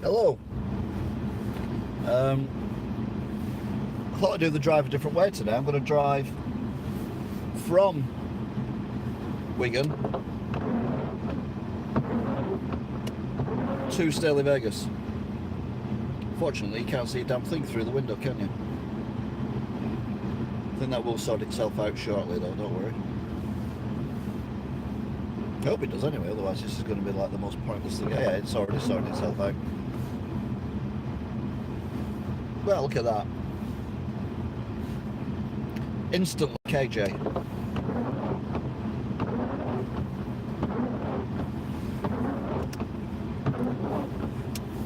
Hello. I thought I'd do the drive a different way today. I'm going to drive from Wigan to Stalyvegas. Fortunately, you can't see a damn thing through the window, can you? I think that will sort itself out shortly, though, don't worry. I hope it does anyway, otherwise this is going to be like the most pointless thing. Yeah, it's already sorted itself out. Well, look at that. Instantly KJ.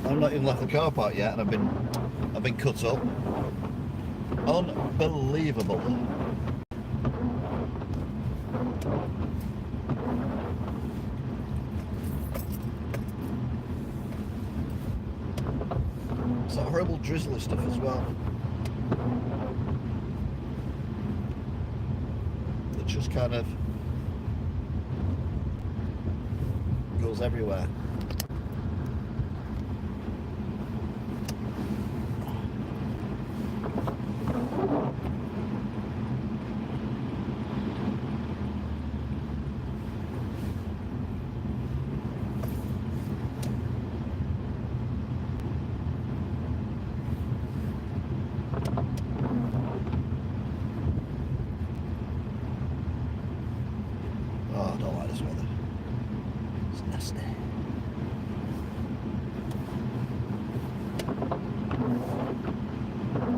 I've not even left the car park yet, and I've been cut up. Unbelievable. It's that horrible drizzly stuff as well. That just kind of goes everywhere. Oh, I don't like this weather. It's nasty.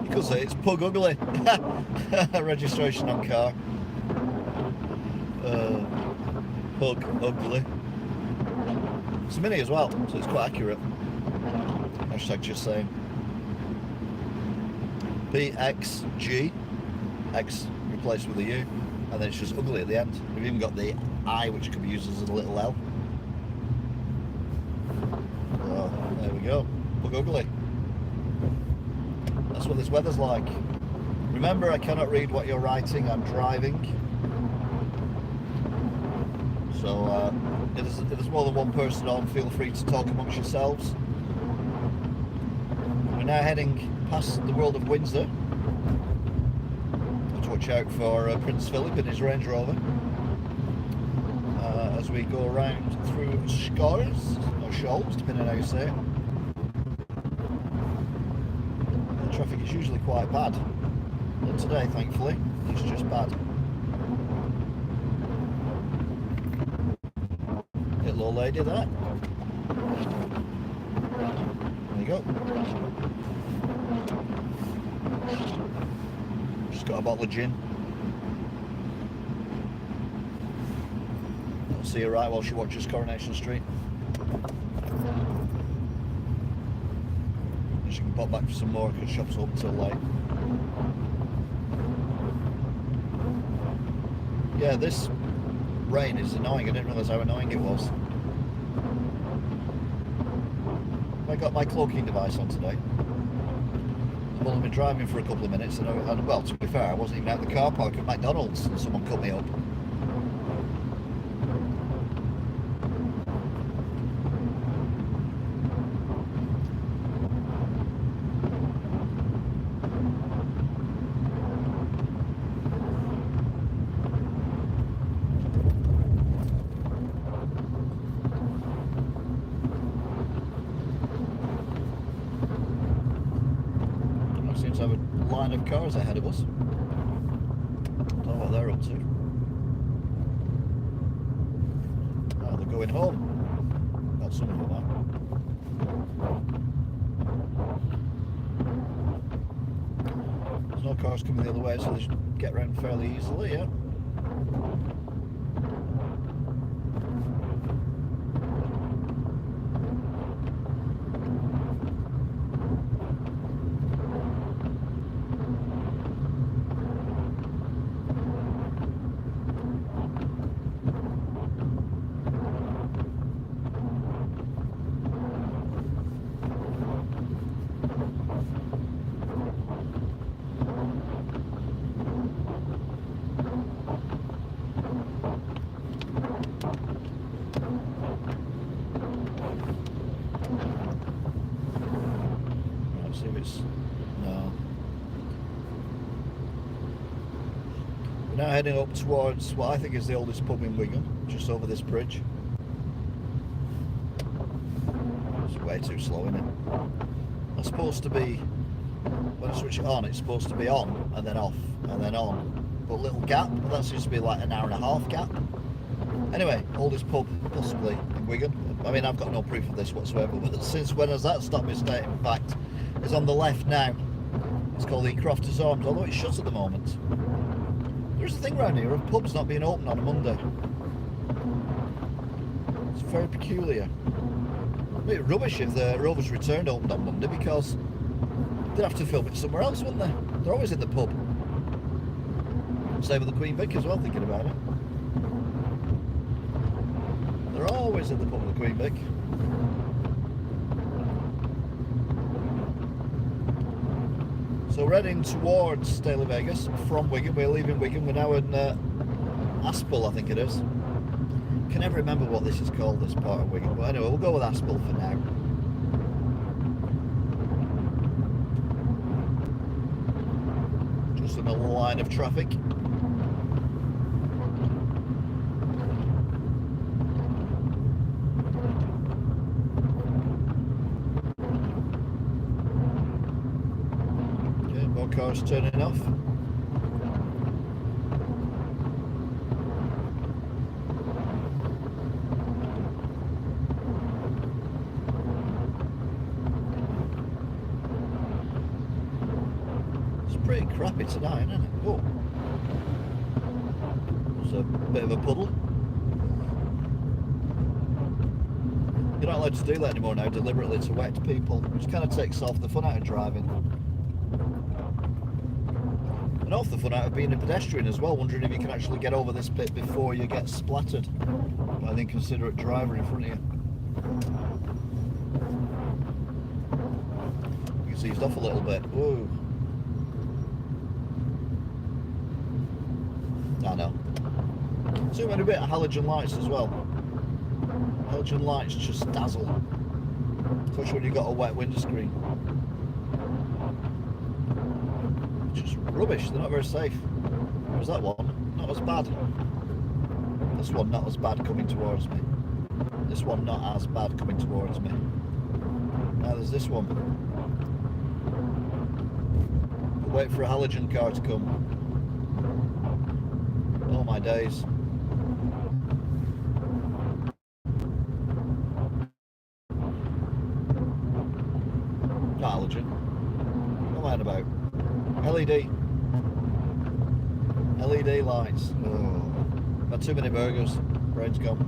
You could say it's pug ugly. Registration on car. Pug ugly. It's a Mini as well, so it's quite accurate. Hashtag just saying. PXG. X replaced with a U. And then it's just ugly at the end. We've even got the I, which could be used as a little L. Oh, there we go. Look ugly. That's what this weather's like. Remember, I cannot read what you're writing. I'm driving. So, if there's more than one person on, feel free to talk amongst yourselves. We're now heading past the World of Windsor. Watch out for Prince Philip in his Range Rover as we go around through Scars or Shoals, depending on how you say it. The traffic is usually quite bad, but today, thankfully, it's just bad. Little old lady, that. There you go. Got a bottle of gin. I'll see her right while she watches Coronation Street. And she can pop back for some more because shop's open till late. Yeah, this rain is annoying. I didn't realise how annoying it was. I got my cloaking device on today. Well, I've been driving for a couple of minutes and well, to be fair, I wasn't even at the car park at McDonald's and someone cut me up. Seems to have a line of cars ahead of us. Don't know what they're up to. Oh, they're going home. Not some of them are. There's no cars coming the other way, so they should get around fairly easily, yeah. See if it's... No. We're now heading up towards what I think is the oldest pub in Wigan, just over this bridge. It's way too slow, isn't it? It's supposed to be, when I switch it on, it's supposed to be on and then off and then on. But little gap, that seems to be like an hour and a half gap. Anyway, oldest pub possibly in Wigan. I mean, I've got no proof of this whatsoever, but since when has that stopped me stating? In fact, it's on the left now. It's called the Crofters Arms, although it's shut at the moment. There's a thing around here of pubs not being open on a Monday. It's very peculiar. It'd be rubbish if the Rovers Return opened on Monday, because they'd have to film it somewhere else, wouldn't they? They're always in the pub. Same with the Queen Vic as well, thinking about it. They're always in the pub with the Queen Vic. So we're heading towards Stalyvegas from Wigan. We're leaving Wigan. We're now in Aspel, I think it is. Can never remember what this is called, this part of Wigan. But anyway, we'll go with Aspel for now. Just another line of traffic. Okay, more cars turning off. Pretty crappy tonight, isn't it? Oh, there's a bit of a puddle. You're not allowed to do that anymore now, deliberately, to wet people, which kind of takes off the fun out of driving. And off the fun out of being a pedestrian as well, wondering if you can actually get over this bit before you get splattered by the inconsiderate driver in front of you. You can see he's off a little bit. Whoa. I know. Zoom in a bit of halogen lights as well. Halogen lights just dazzle, especially when you've got a wet windscreen. Just rubbish, they're not very safe. There's that one, not as bad. This one not as bad coming towards me. This one not as bad coming towards me. Now there's this one. We'll wait for a halogen car to come. Oh my days. Not halogen. What am I on about? LED. LED lights. Oh. Had too many burgers. Brain's gone.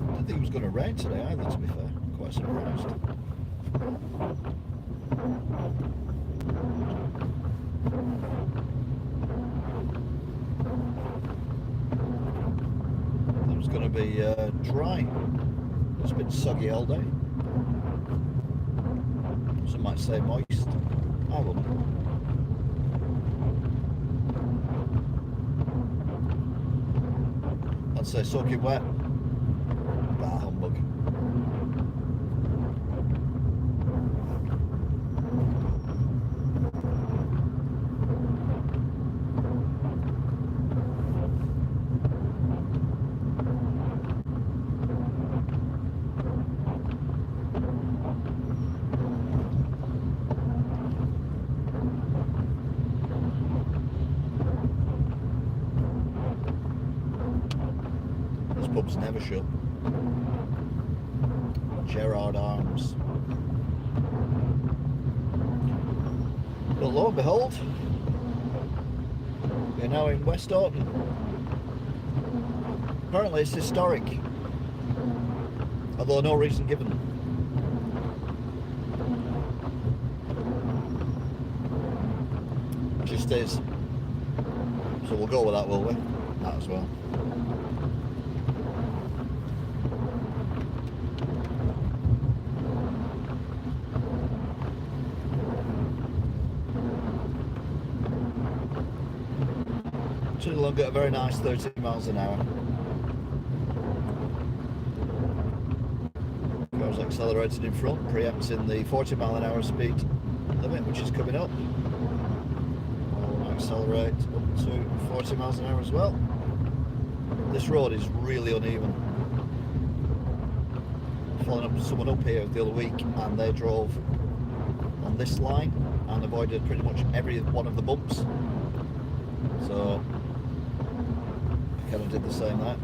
I didn't think it was going to rain today either, to be fair. I'm quite surprised. It was going to be dry. It's been soggy all day. Some might say moist. I wouldn't. I'd say soaking wet. Bah, humbug. Pub's never shut. Gerard Arms. But lo and behold, we're now in West Orton. Apparently it's historic, although no reason given. Just is. So we'll go with that, will we? That as well. Should have got a very nice 30 miles an hour. Car's accelerated in front, preempting the 40 mile an hour speed limit, which is coming up. I'll accelerate up to 40 miles an hour as well. This road is really uneven. Following up someone up here the other week, and they drove on this line and avoided pretty much every one of the bumps. So I kind of did the same there.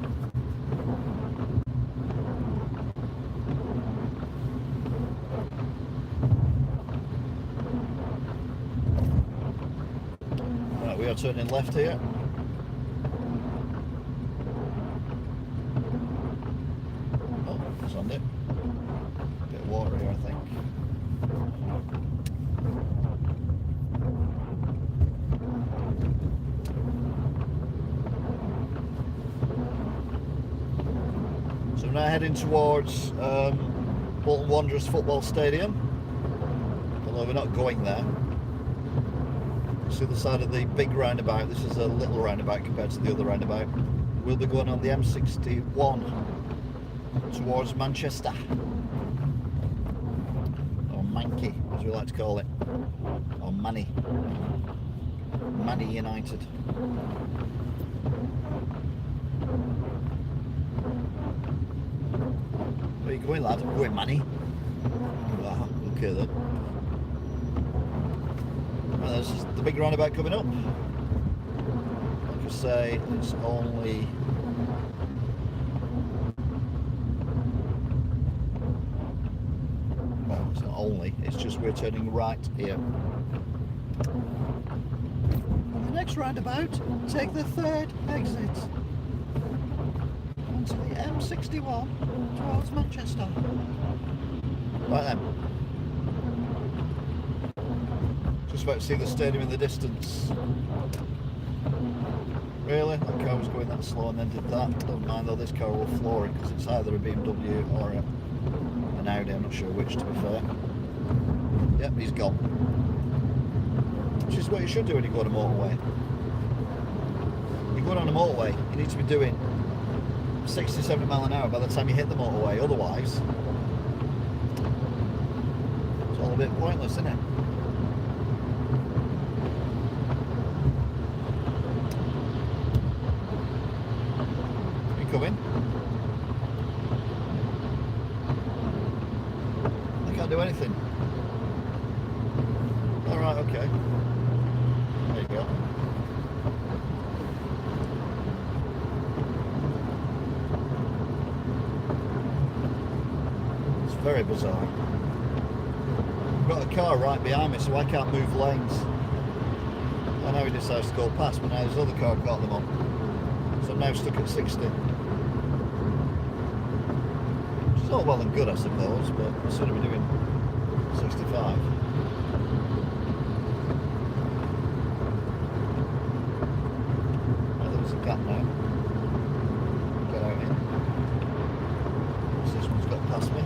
Right, we are turning left here. Oh, it's on it. Bit of water here, I think. So we're now heading towards Bolton Wanderers Football Stadium, although we're not going there. It's the other side of the big roundabout. This is a little roundabout compared to the other roundabout. We'll be going on the M61 towards Manchester, or Mankey as we like to call it, or Manny United. Where are you going, lad? I'm going Manny. Ah, okay then. Right, there's the big roundabout coming up. Like I say, it's only it's not only, it's just we're turning right here. The next roundabout, take the third exit onto the M61 towards Manchester. Right then. Just about to see the stadium in the distance. Really? That car was going that slow and then did that. Don't mind though, this car will floor it because it's either a BMW or an Audi, I'm not sure which to be fair. Yep, he's gone. Which is what you should do when you go on a motorway. You're going on a motorway, you need to be doing 60, 70 mile an hour by the time you hit the motorway, otherwise it's all a bit pointless, isn't it? You coming? I can't do anything. Alright, okay. There you go. Very bizarre. I've got a car right behind me, so I can't move lanes. I know he decides to go past, but now this other car got them on. So I'm now stuck at 60. Which is all well and good, I suppose, but I should have been doing 65. Right, there's a gap now. Get out in. So this one's got past me.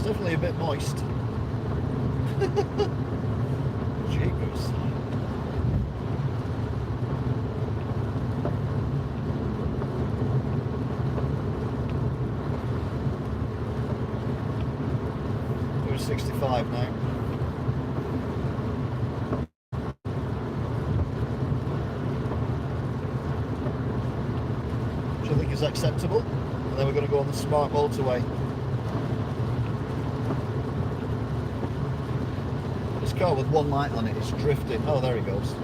Definitely a bit moist. Jeepers. We're 65 now. Which I think is acceptable. And then we're going to go on the smart motorway. Car with one light on it is drifting. Oh, there he goes.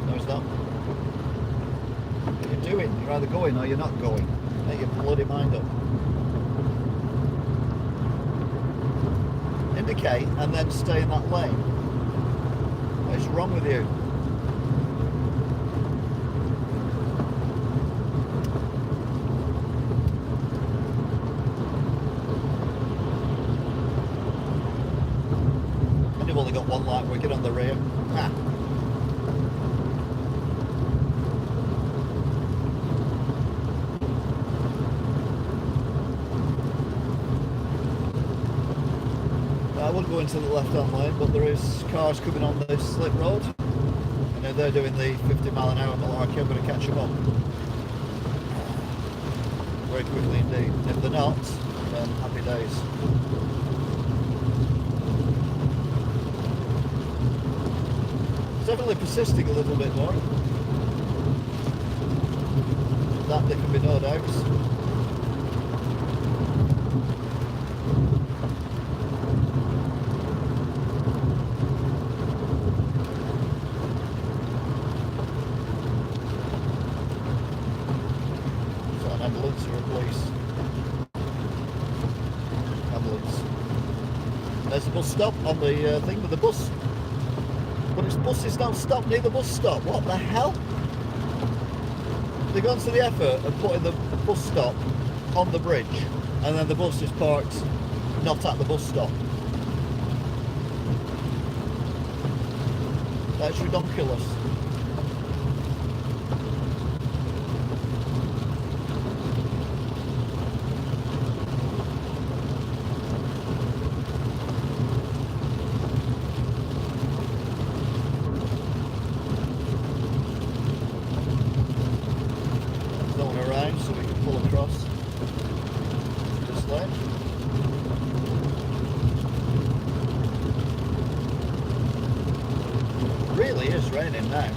No, he's not. What are you doing? You're either going or you're not going. Make your bloody mind up. Indicate and then stay in that lane. What is wrong with you? You've only got one light wicket on the rear. Ah. go into the left-hand lane, but there is cars coming on this slip road, and if they're doing the 50 mile an hour malarkey, I'm going to catch them up very quickly indeed. If they're not, then happy days. Definitely persisting a little bit more. That there can be no doubts. Is that an ambulance or a police? Ambulance. There's the bus stop on the thing with the bus. But its bus is now stopped near the bus stop. What the hell? They've gone to the effort of putting the bus stop on the bridge, and then the bus is parked not at the bus stop. That's ridiculous. So we can pull across this lane. It really is raining now.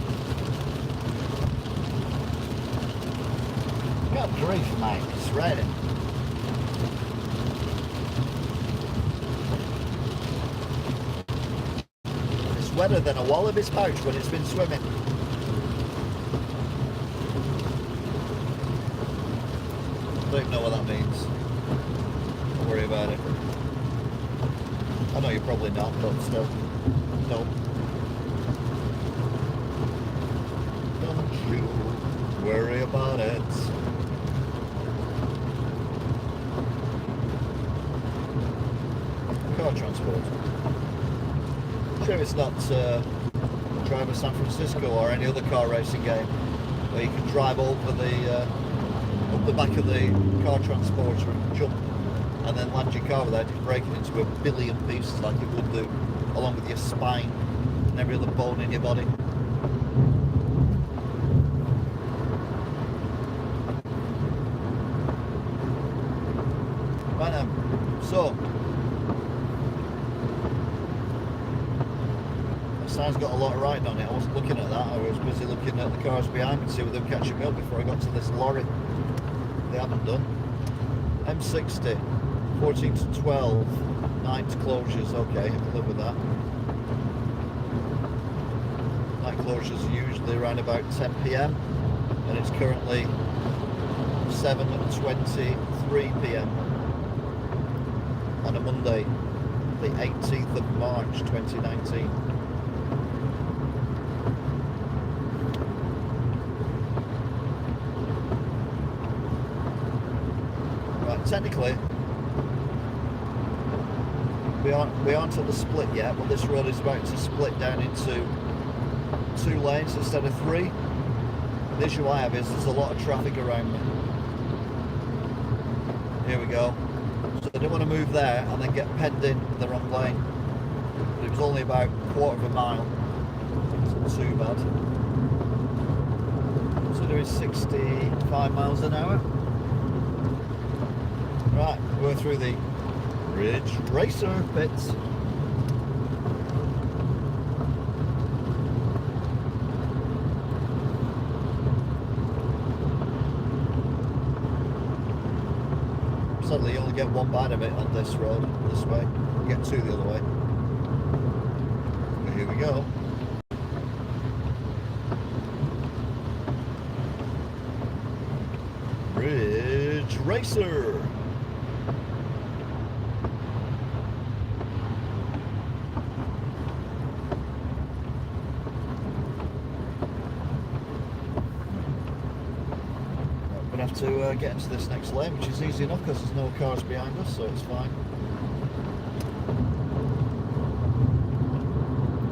God grief, mate, it's raining. It's wetter than a wallaby's pouch when it's been swimming. I don't know what that means. Don't worry about it. I know you're probably not, but still. No. Don't you worry about it. Car transport. I'm sure it's not Driver San Francisco or any other car racing game where you can drive over the up the back of the car transporter and jump and then land your car without it breaking into a billion pieces like it would do, along with your spine and every other bone in your body. Right now, so the sign's got a lot of writing on it. I wasn't looking at that, I was busy looking at the cars behind me to see whether they were catching me up before I got to this lorry. They haven't done. M60, 14 to 12, night closures, okay, I can live with that. Night closures are usually around about 10 PM, and it's currently 7:23 PM on a Monday, the 18th of March 2019. Technically, we aren't at the split yet, but this road is about to split down into 2 lanes instead of 3. The issue I have is there's a lot of traffic around me. Here we go. So I don't want to move there and then get penned in the wrong lane. But it was only about a quarter of a mile. It's not too bad. So there is 65 miles an hour. Right, we're through the Ridge Racer pits. Sadly, you only get one bite of it on this road, this way. You get 2 the other way. But here we go. Ridge Racer. To get into this next lane, which is easy enough because there's no cars behind us, so it's fine.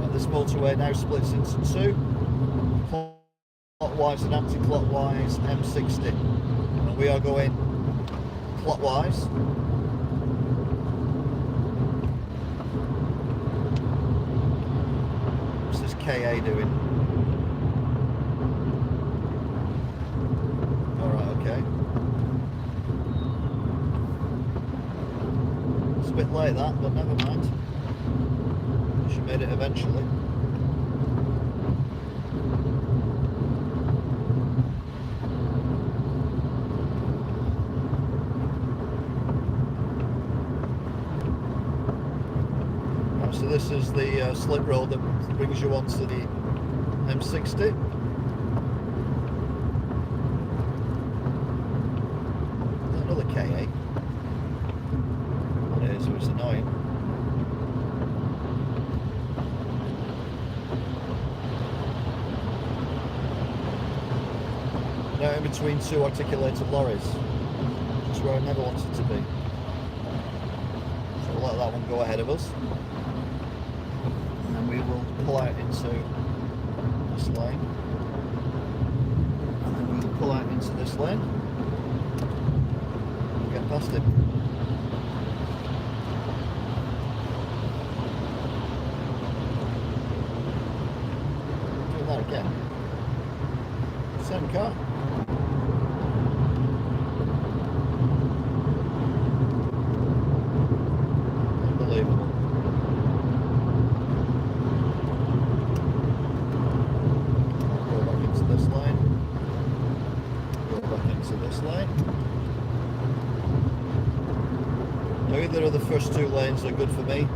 And this motorway now splits into 2, clockwise and anti-clockwise M60, and we are going clockwise. KA doing? Alright, okay. It's a bit late that, but never mind. She made it eventually. So this is the slip road that brings you onto the M60. Another KA. It is, so it's annoying. Now in between two articulated lorries, which is where I never wanted to be. So we'll let that one go ahead of us. We will pull out into this lane, and then we will pull out into this lane and get past him. Do that again. Same car. Unbelievable. This line, go back into this line. Now either of the first two lanes are good for me.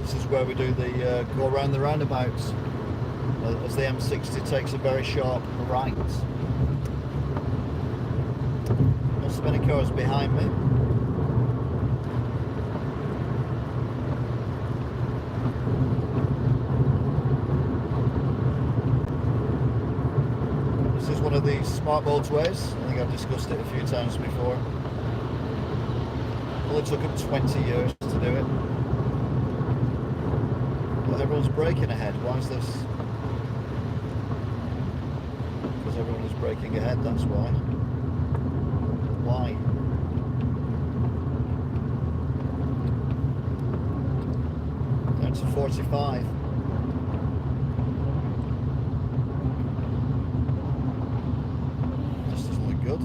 This is where we do the go around the roundabouts, as the M60 takes a very sharp right. Not so many cars behind me. One of these smart motorways. I think I've discussed it a few times before. Well, it took them 20 years to do it. But everyone's braking ahead. Why is this? Because everyone is braking ahead, that's why. Why? Down to 45. Good.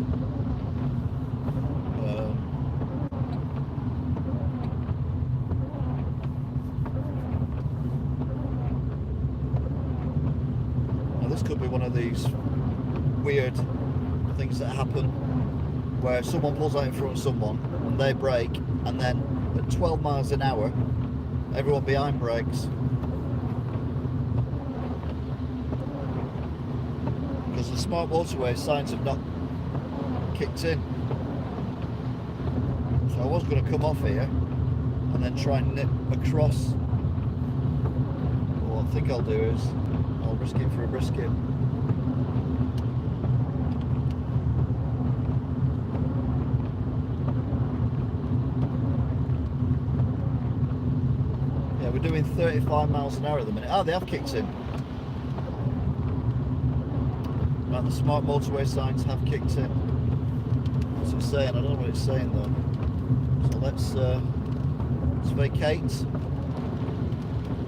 Now this could be one of these weird things that happen where someone pulls out in front of someone and they brake, and then at 12 miles an hour everyone behind brakes. Because the smart motorway signs have not kicked in. So I was going to come off here and then try and nip across. But what I think I'll do is I'll risk it for a brisket. Yeah, we're doing 35 miles an hour at the minute. Oh, they have kicked in. Right, the smart motorway signs have kicked in. What's it saying? I don't know what it's saying though. So let's vacate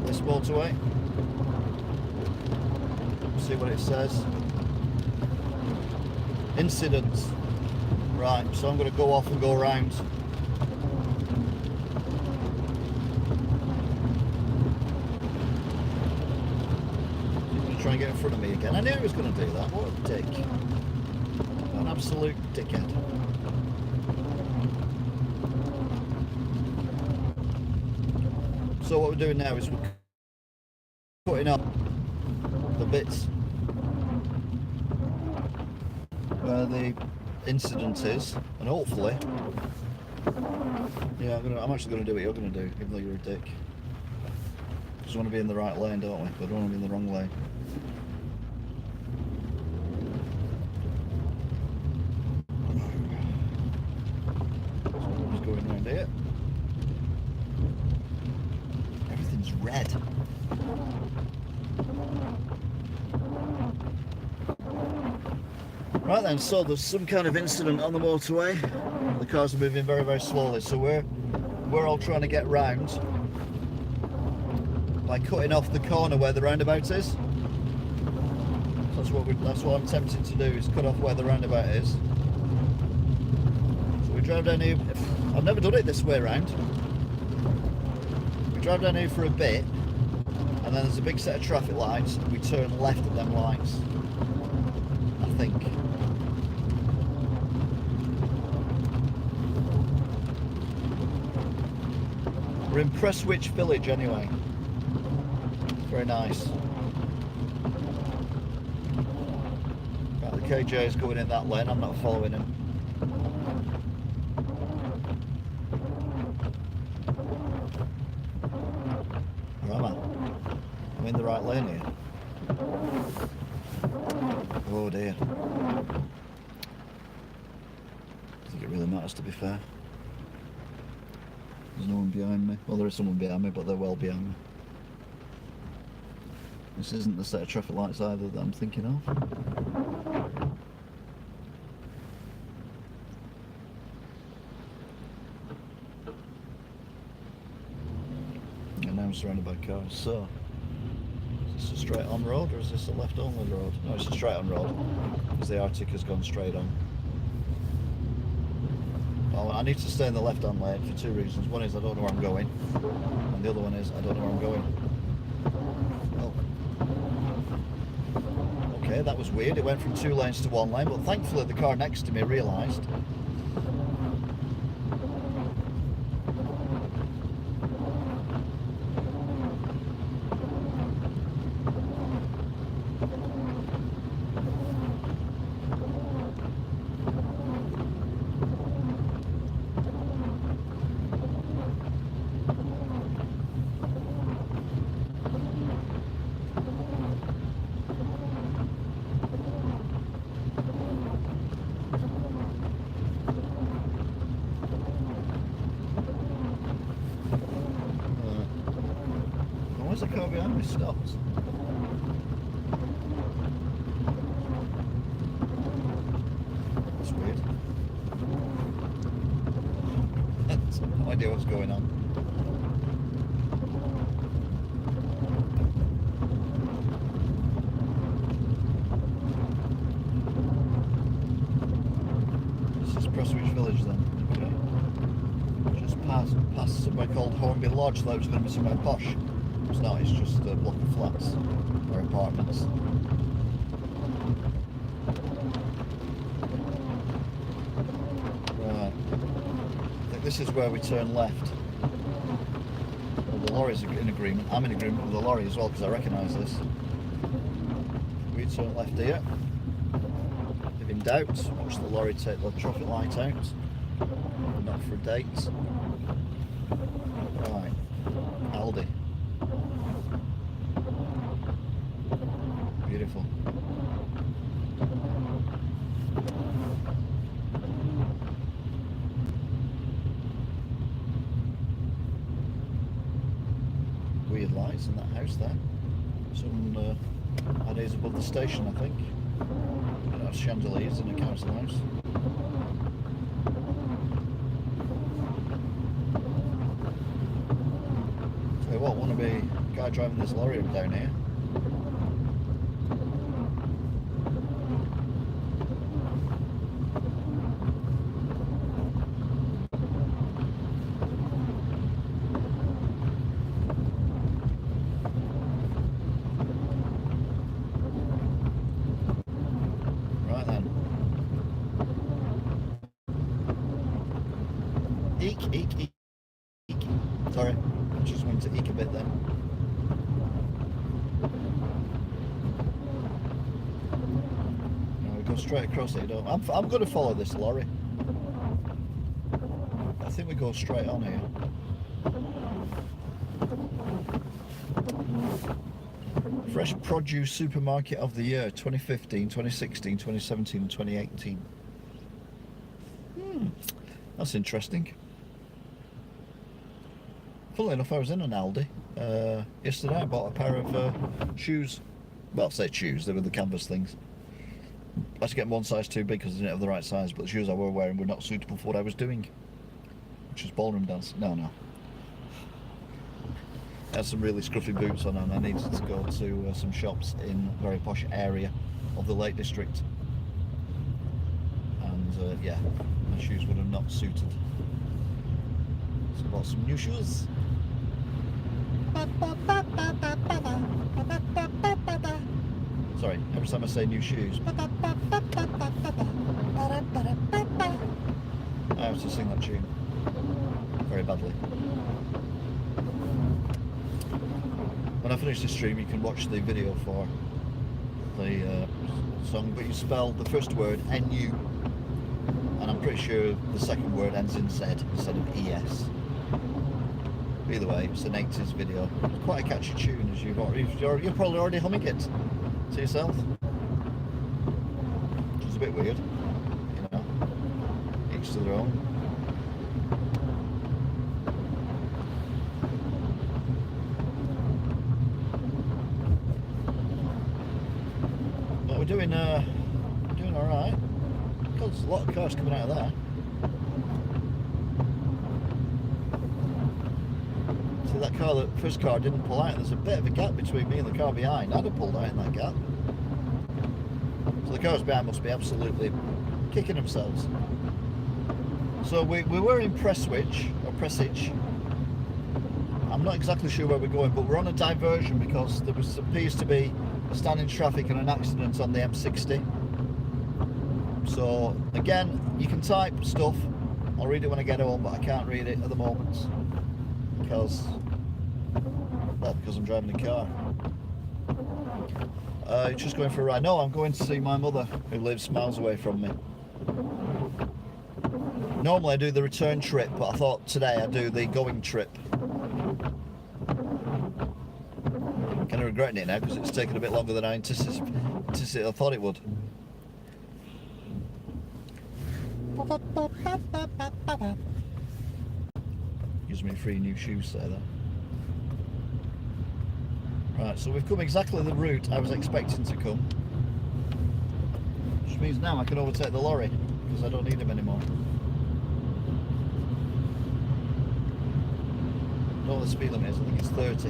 this motorway. See what it says. Incidents. Right, so I'm going to go off and go around. He's going to try and get in front of me again. I knew he was going to do that. What a dick. An absolute dickhead. So what we're doing now is we're putting up the bits where the incident is, and hopefully, yeah, I'm actually going to do what you're going to do, even though you're a dick. Just want to be in the right lane, don't we? But I don't want to be in the wrong lane. So I'm just going around here. Everything's red. Right then, so there's some kind of incident on the motorway. The cars are moving very, very slowly, so we're all trying to get round. by cutting off the corner where the roundabout is. That's what I'm tempted to do, is cut off where the roundabout is. So we drove down here. I've never done it this way around. We drive down here for a bit, and then there's a big set of traffic lights, and we turn left at them lights, I think. We're in Prestwich Village anyway. Very nice. Right, the KJ is going in that lane, I'm not following him. Where am I? I'm in the right lane here. Oh dear. I think it really matters, to be fair. There's no one behind me. Well, there is someone behind me, but they're well behind me. This isn't the set of traffic lights either that I'm thinking of. And now I'm surrounded by cars. So, is this a straight on road or is this a left only road? No, it's a straight on road, because the Arctic has gone straight on. Oh, I need to stay in the left hand lane for two reasons. One is I don't know where I'm going, and the other one is I don't know where I'm going. Oh. Okay, that was weird. It went from 2 lanes to 1 lane, but thankfully the car next to me realised. Where's the car behind me stopped? That's weird. I have no idea what's going on. This is Prestwich Village then. Okay. Just past somewhere called Hornby Lodge. That was going to be somewhere posh. It's not, it's just a block of flats or apartments. Right. I think this is where we turn left. Well, the lorry's in agreement. I'm in agreement with the lorry as well, because I recognise this. We turn left here. If in doubt, watch the lorry take the traffic light out. Not for a date. Right. Aldi. Beautiful. Weird lights in that house there. Some ideas above the station, I think. That's chandeliers in a council house. Tell you what, want to be a guy driving this lorry up down here. Eek. Sorry, I just wanted to eek a bit then. No, we go straight across it, don't we? I'm going to follow this lorry. I think we go straight on here. Fresh Produce Supermarket of the Year 2015, 2016, 2017 and 2018. That's interesting. Funnily enough, I was in an Aldi yesterday. I bought a pair of shoes. Well, I say shoes, they were the canvas things. I had to get them one size too big because I didn't have the right size, but the shoes I were wearing were not suitable for what I was doing, which was ballroom dance. No. had some really scruffy boots on and I needed to go to some shops in a very posh area of the Lake District. And yeah, my shoes would have not suited. So I bought some new shoes. Sorry, every time I say new shoes, I have to sing that tune very badly. When I finish this stream, you can watch the video for the song, but you spell the first word N-U, and I'm pretty sure the second word ends in Z instead of E-S. Either way, it's an 80s video. It's quite a catchy tune, as you're probably already humming it to yourself, which is a bit weird, you know, each to their own. But we're doing all right. God, there's a lot of cars coming out of there. See, that car, the first car didn't pull out. There's a bit of a gap between me and the car behind. I'd have pulled out in that gap. So the cars behind must be absolutely kicking themselves. So we were in Prestwich, or Prestwich. I'm not exactly sure where we're going, but we're on a diversion because there appears to be standing traffic and an accident on the M60. So again, you can type stuff. I'll read it when I get home, but I can't read it at the moment because I'm driving the car. Just going for a ride. No, I'm going to see my mother who lives miles away from me. Normally I do the return trip, but I thought today I'd do the going trip. Kind of regretting it now because it's taken a bit longer than I anticipated. I thought it would. Gives me free new shoes there though. Right, so we've come exactly the route I was expecting to come. Which means now I can overtake the lorry because I don't need him anymore. I don't know what the speed limit is, I think it's 30. So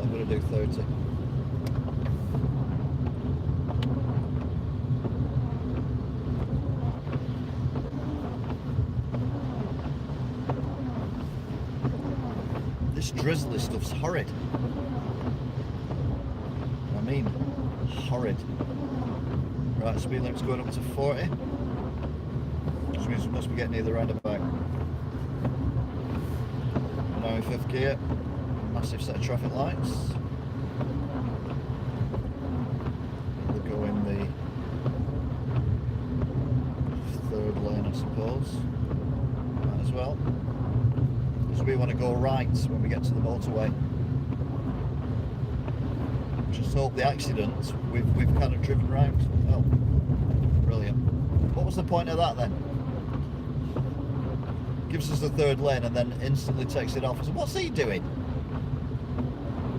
I'm going to do 30. This drizzly stuff's horrid. I mean, horrid. Right, speed limit's going up to 40. Which means we must be getting near the roundabout. Now in 5th gear, massive set of traffic lights. We'll go in the 3rd lane, I suppose. Might as well. So we want to go right when we get to the motorway. Just hope the accident we've kind of driven round. Oh, brilliant. What was the point of that then? Gives us the 3rd lane and then instantly takes it off. So what's he doing?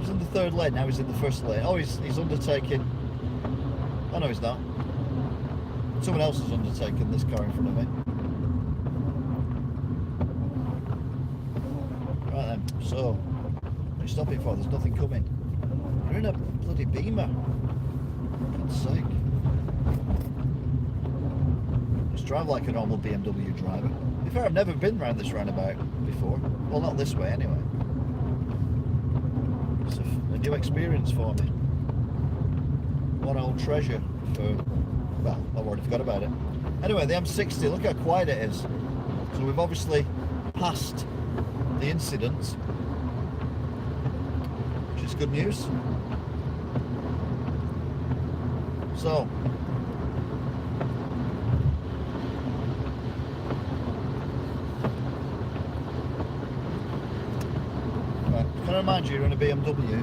He's in the 3rd lane, now he's in the 1st lane. Oh, he's undertaking. Oh no, he's not. Someone else has undertaken this car in front of me. Right then, so what are you stopping for? There's nothing coming. You're in a bloody Beamer. For God's sake. Just drive like a normal BMW driver. To be fair, I've never been round this roundabout before. Well, not this way anyway. It's a new experience for me. One old treasure for, well, I've already forgot about it. Anyway, the M60, look how quiet it is. So we've obviously passed the incident, which is good news. So right, can I remind you, you're in a BMW.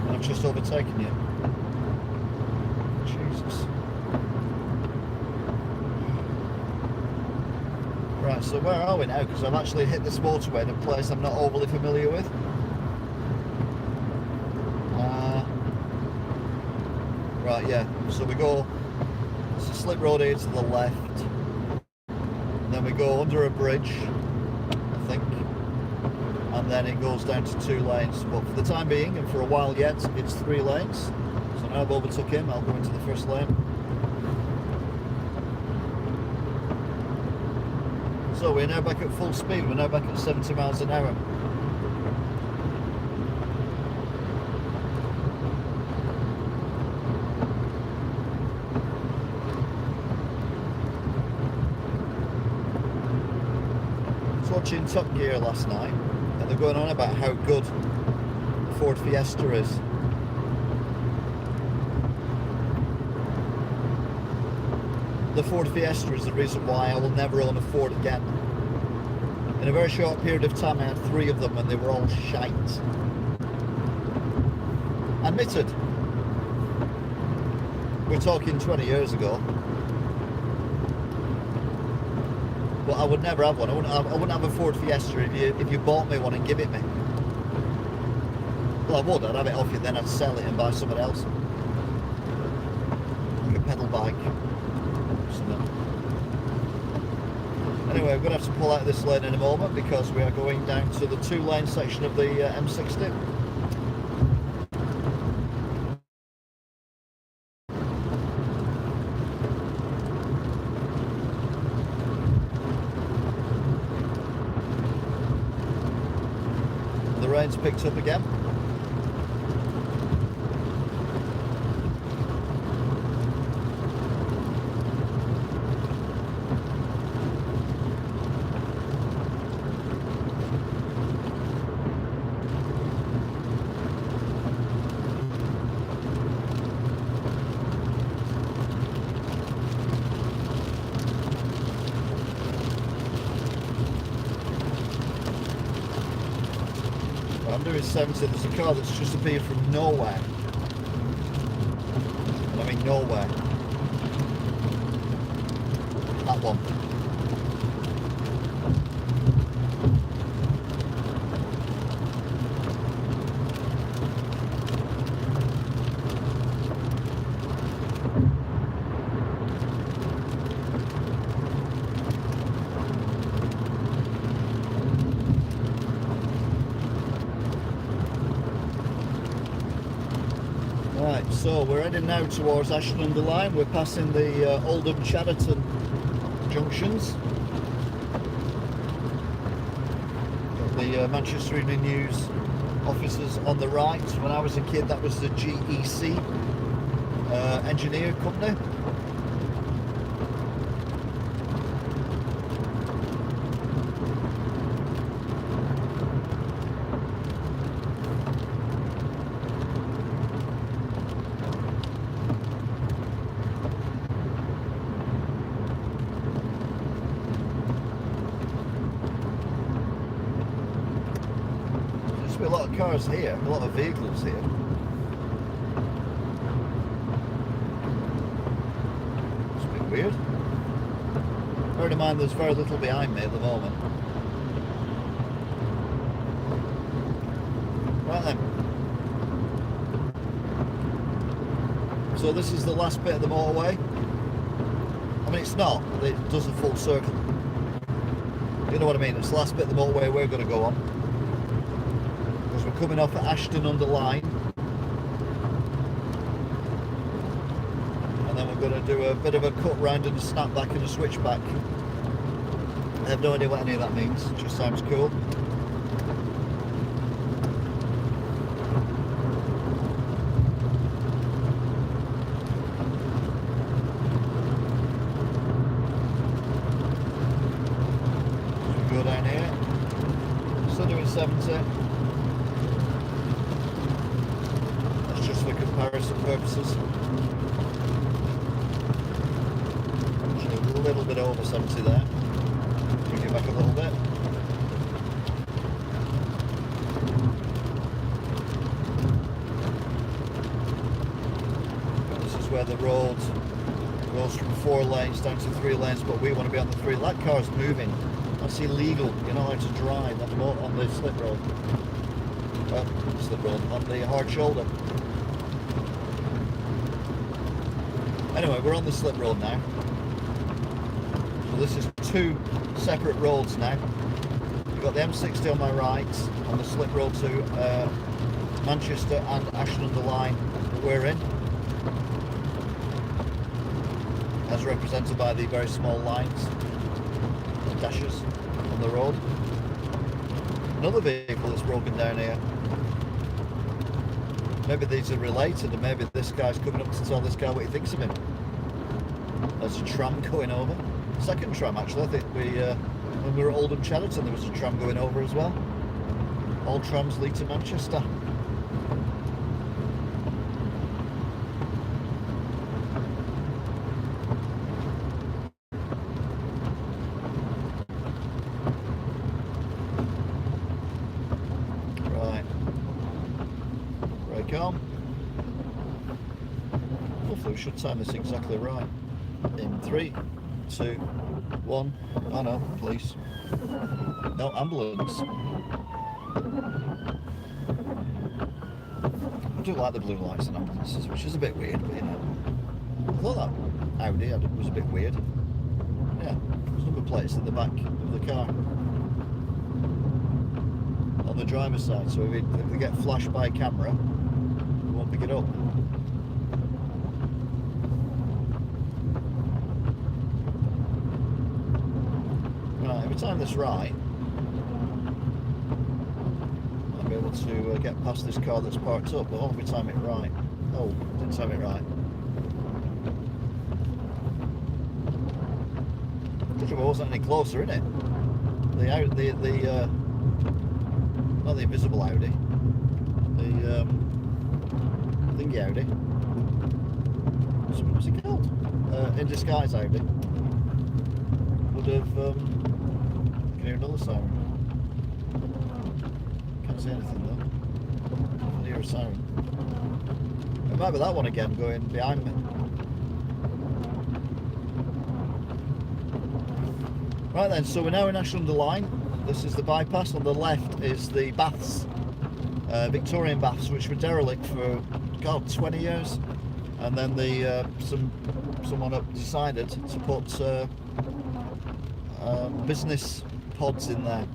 And I've just overtaken you. Jesus. Right, so where are we now? Because I've actually hit this motorway in a place I'm not overly familiar with. Right, yeah. So we go. It's a slip road here to the left. And then we go under a bridge, I think. And then it goes down to 2 lanes. But for the time being, and for a while yet, it's 3 lanes. So now I've overtook him, I'll go into the first lane. So we're now back at full speed, we're now back at 70 miles an hour. I was watching Top Gear last night, and they're going on about how good the Ford Fiesta is. The Ford Fiesta is the reason why I will never own a Ford again. In a very short period of time I had 3 of them and they were all shite. Admitted. We're talking 20 years ago. But I would never have one. I wouldn't have a Ford Fiesta if you bought me one and give it me. Well, I would. I'd have it off you, then I'd sell it and buy something else. Like a pedal bike. Anyway, I'm going to have to pull out of this lane in a moment because we are going down to the 2-lane section of the M60. The rain's picked up again. I'm doing 70, there's a car that's just appeared from nowhere. And I mean nowhere. That one. Right, so we're heading now towards Ashton-under-Lyne. We're passing the Oldham-Chadderton junctions. Got the Manchester Evening News offices on the right. When I was a kid, that was the GEC engineer company. A lot of cars here, a lot of vehicles here. It's a bit weird. Bearing in mind there's very little behind me at the moment. Right then. So this is the last bit of the motorway. I mean it's not, it does a full circle. You know what I mean? It's the last bit of the motorway we're going to go on. We're coming off at Ashton-under-Lyne, and then we're going to do a bit of a cut round and a snap back and a switch back. I have no idea what any of that means, it just sounds cool. So we go down here, still doing 70. Just for comparison purposes. Actually a little bit over 70 there. Bring it back a little bit. This is where the road goes from 4 lanes down to 3 lanes, but we want to be on the 3. That car's moving. That's illegal. You're not allowed to drive on the slip road. Slip road, on the hard shoulder. Anyway, we're on the slip road now. So this is two separate roads now. You've got the M60 on my right, on the slip road to Manchester and Ashton-under-Lyne that we're in, as represented by the very small lines, the dashes on the road. Another vehicle that's broken down here. Maybe these are related, and maybe this guy's coming up to tell this guy what he thinks of him. There's a tram going over. Second tram, actually. I think when we were at Oldham Cheriton, there was a tram going over as well. All trams lead to Manchester. Right. Brake on. Hopefully we should time this exactly right. In 3, 2, 1. Oh no, police. No, ambulance. I do like the blue lights in ambulances, which is a bit weird, but you know. I thought that Audi was a bit weird. Yeah, there's number plates at the back of the car. On the driver's side, so if they get flashed by a camera, we won't pick it up. Right, if we time this right, I'll be able to get past this car that's parked up, but only if we time it right. Oh, didn't time it right. It wasn't any closer, innit? Not the invisible Audi, the thingy Audi. What's it called? In disguise Audi would have. Can hear another siren. Can't see anything though. I can hear a siren. It might be that one again going behind me. Right then, so we're now in Ashton-under-Lyne. This is the bypass. On the left is the baths, Victorian baths, which were derelict for, God, 20 years. And then someone up decided to put business pods in there.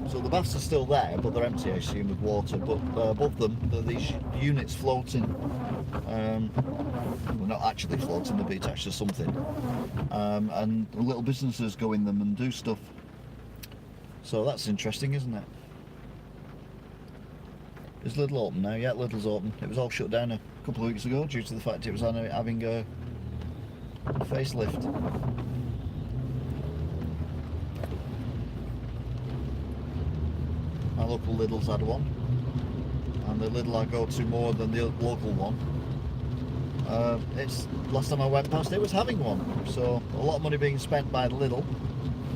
So the baths are still there, but they're empty, I assume, with water. But above them, there are these units floating. Well, not actually floating, they'll be attached to something. And little businesses go in them and do stuff. So that's interesting, isn't it? Is Lidl open now? Yeah, Lidl's open. It was all shut down a couple of weeks ago due to the fact it was having a facelift. My local Lidl's had one, and the Lidl I go to more than the local one. It's last time I went past, it was having one, so a lot of money being spent by the Lidl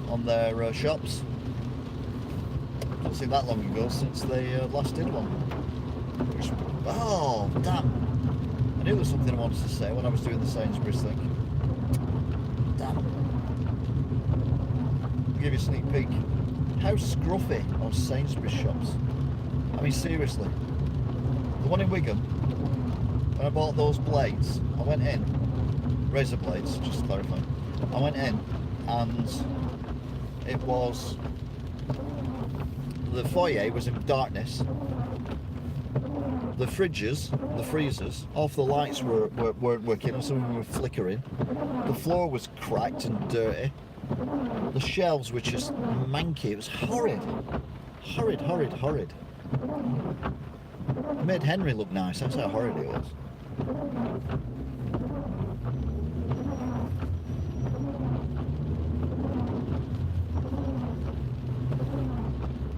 on their shops. Doesn't seem that long ago since they last did one. Which, oh damn! I knew there was something I wanted to say when I was doing the Sainsbury's thing. Damn! I'll give you a sneak peek. How scruffy are Sainsbury's shops? I mean, seriously. The one in Wigan, when I bought those blades, I went in, razor blades, just to clarify. I went in and it was, the foyer was in darkness. The fridges, the freezers, half the lights weren't working, or some of them were flickering. The floor was cracked and dirty. The shelves were just manky. It was horrid. Horrid, horrid, horrid. It made Henry look nice, that's how horrid it was.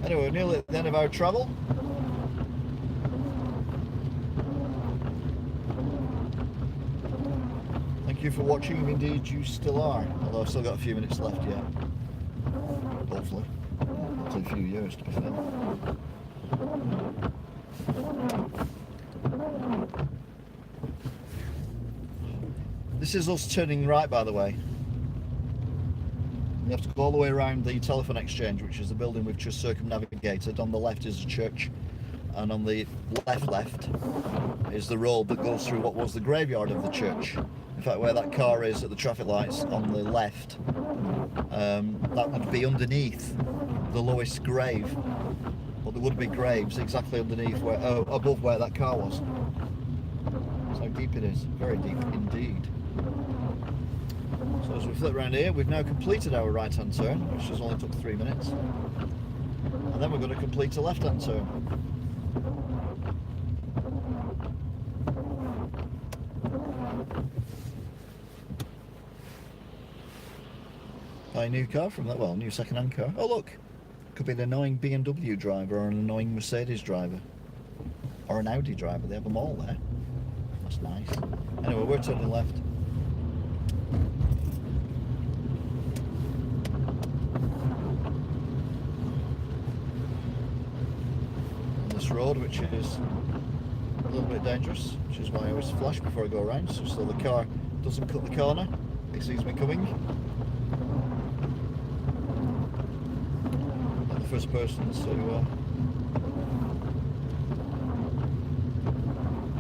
Anyway, we're nearly at the end of our travel. Thank you for watching, if indeed you still are. Although I've still got a few minutes left yet. Hopefully. Hopefully a few years, to be fair. This is us turning right, by the way. You have to go all the way around the telephone exchange, which is the building we've just circumnavigated. On the left is a church. and on the left is the road that goes through what was the graveyard of the church. In fact, where that car is at the traffic lights on the left, that would be underneath the lowest grave. Well, there would be graves exactly underneath where, above where that car was. That's how deep it is. Very deep indeed. So as we flip around here, we've now completed our right-hand turn, which just only took 3 minutes. And then we're going to complete a left-hand turn. Buy a new car from that, well, new second-hand car. Oh look, could be an annoying BMW driver or an annoying Mercedes driver. Or an Audi driver, they have them all there. That's nice. Anyway, we're turning left. On this road, which is a little bit dangerous, which is why I always flash before I go around, so the car doesn't cut the corner. It sees me coming. First person, so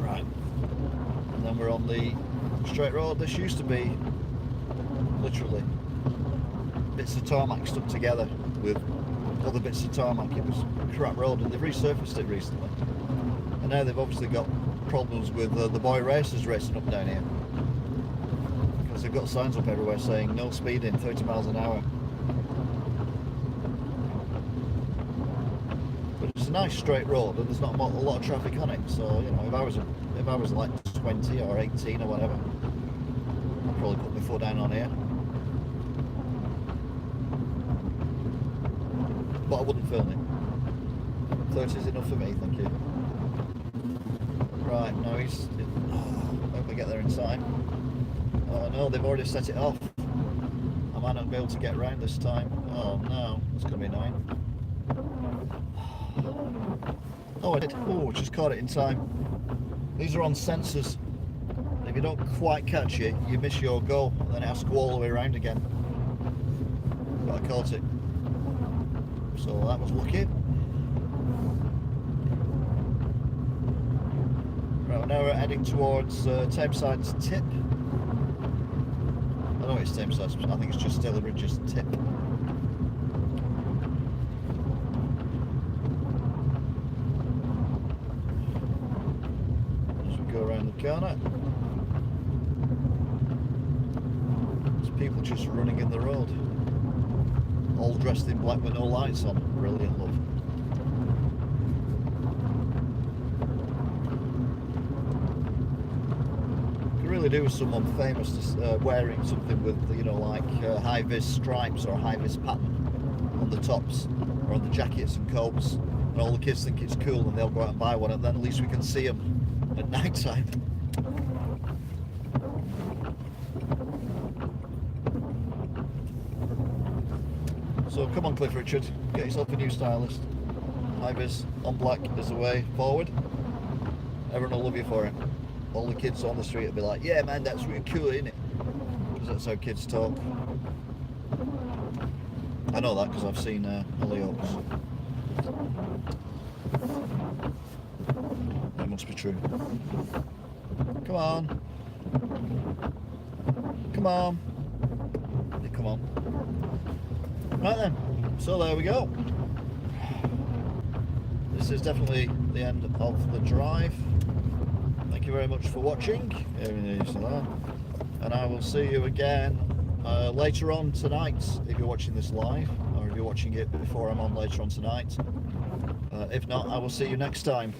right, and then we're on the straight road. This used to be literally bits of tarmac stuck together with other bits of tarmac. It was a crap road, and they've resurfaced it recently, and now they've obviously got problems with the boy racers racing up down here, because they've got signs up everywhere saying no speeding, 30 miles an hour. It's a nice straight road, and there's not a lot of traffic on it. So you know, if I was like 20 or 18 or whatever, I'd probably put my foot down on here. But I wouldn't film it. 30 is enough for me, thank you. Right, now he's. Hope we get there in time. Oh no, they've already set it off. I might not be able to get round this time. Oh no, that's gonna be annoying. Oh, I did. Oh, just caught it in time. These are on sensors. If you don't quite catch it, you miss your goal, and then it has to go all the way around again. But I caught it. So that was lucky. Right, now we're heading towards Tameside's tip. I know it's Tameside's, I think it's just Stalyvegas tip. Around the corner. There's people just running in the road, all dressed in black with no lights on. Brilliant, love. Could really do with someone famous wearing something with, you know, like high-vis stripes or high-vis pattern on the tops or on the jackets and coats, and all the kids think it's cool and they'll go out and buy one, and then at least we can see them at night time. So come on, Cliff Richard, get yourself a new stylist. High-vis on black is the way forward. Everyone will love you for it. All the kids on the street will be like, yeah man, that's really cool, isn't it? Because that's how kids talk. I know that because I've seen Hollyoaks. That must be true. Come on. Come on. Yeah, come on. Right then. So there we go. This is definitely the end of the drive. Thank you very much for watching. And I will see you again later on tonight if you're watching this live, or if you're watching it before I'm on later on tonight. If not, I will see you next time.